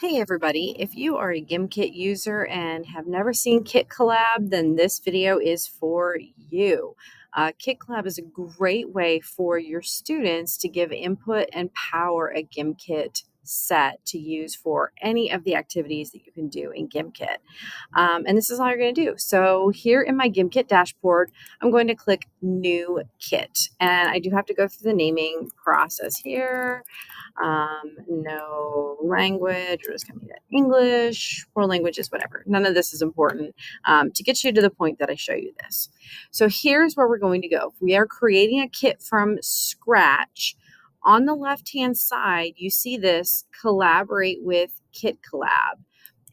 Hey everybody, if you are a Gimkit user and have never seen Kit Collab, then this video is for you. Kit Collab is a great way for your students to give input and power a Gimkit set to use for any of the activities that you can do in Gimkit. And this is all you're going to do. So here in my Gimkit dashboard, I'm going to click New Kit. And I do have to go through the naming process here. No language, we're just going to do that English, world languages, whatever. None of this is important to get you to the point that I show you this. So here's where we're going to go. We are creating a kit from scratch. On the left-hand side, you see this collaborate with Kit Collab.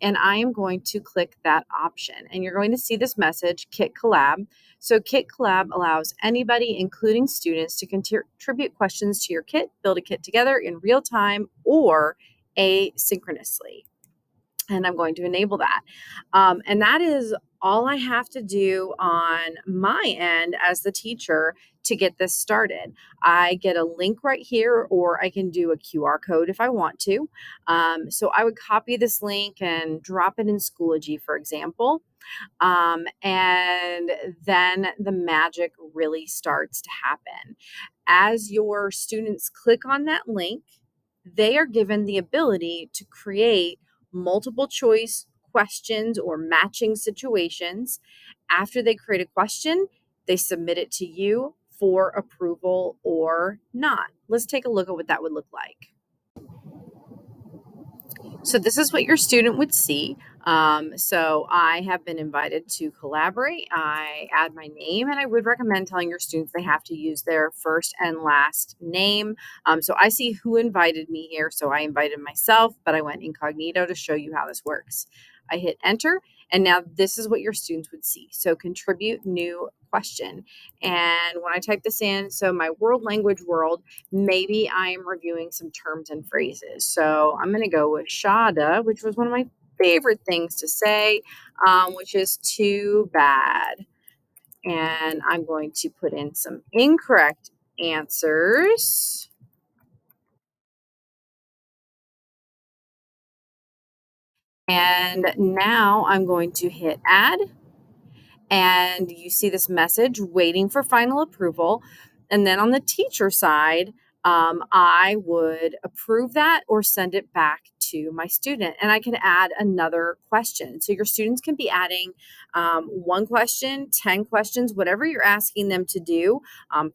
And I am going to click that option. And you're going to see this message, Kit Collab. So Kit Collab allows anybody, including students, to contribute questions to your kit, build a kit together in real time or asynchronously. And I'm going to enable that. And that is all I have to do on my end as the teacher to get this started. I get a link right here, or I can do a QR code if I want to. So I would copy this link and drop it in Schoology, for example. And then the magic really starts to happen. As your students click on that link, they are given the ability to create multiple choice questions or matching situations. After they create a question, they submit it to you for approval or not. Let's take a look at what that would look like. So this is what your student would see. So I have been invited to collaborate. I add my name, and I would recommend telling your students they have to use their first and last name. So I see who invited me here. So I invited myself, but I went incognito to show you how this works. I hit enter, and now this is what your students would see. So contribute new question. And when I type this in, so my world language world, maybe I am reviewing some terms and phrases. So I'm going to go with Shada, which was one of my favorite things to say, which is too bad. And I'm going to put in some incorrect answers. And now I'm going to hit add. And you see this message waiting for final approval. And then on the teacher side, I would approve that or send it back to my student. And I can add another question. So your students can be adding one question, 10 questions, whatever you're asking them to do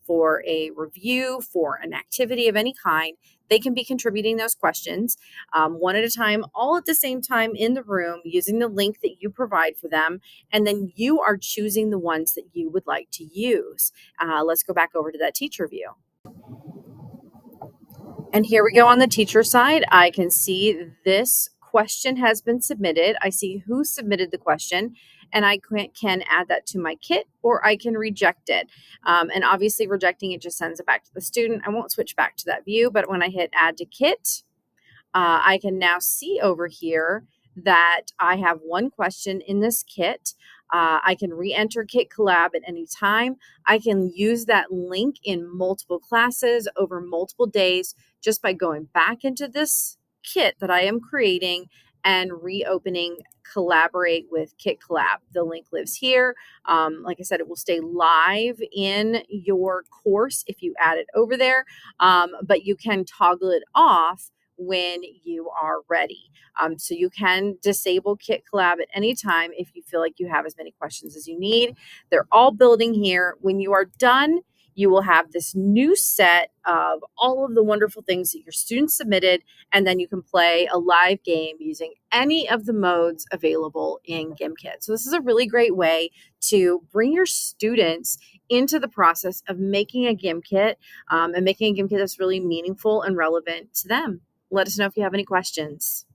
for a review, for an activity of any kind. They can be contributing those questions one at a time, all at the same time in the room using the link that you provide for them. And then you are choosing the ones that you would like to use. Let's go back over to that teacher view. And here we go on the teacher side. I can see this question has been submitted. I see who submitted the question, and I can add that to my kit, or I can reject it. And obviously rejecting it just sends it back to the student. I won't switch back to that view, but when I hit add to kit, I can now see over here that I have one question in this kit. I can re-enter Kit Collab at any time. I can use that link in multiple classes over multiple days just by going back into this kit that I am creating and reopening Collaborate with Kit Collab. The link lives here. Like I said, it will stay live in your course if you add it over there, but you can toggle it off when you are ready. So you can disable Kit Collab at any time if you feel like you have as many questions as you need. They're all building here. When you are done, you will have this new set of all of the wonderful things that your students submitted, and then you can play a live game using any of the modes available in Gimkit. So this is a really great way to bring your students into the process of making a Gimkit and making a Gimkit that's really meaningful and relevant to them. Let us know if you have any questions.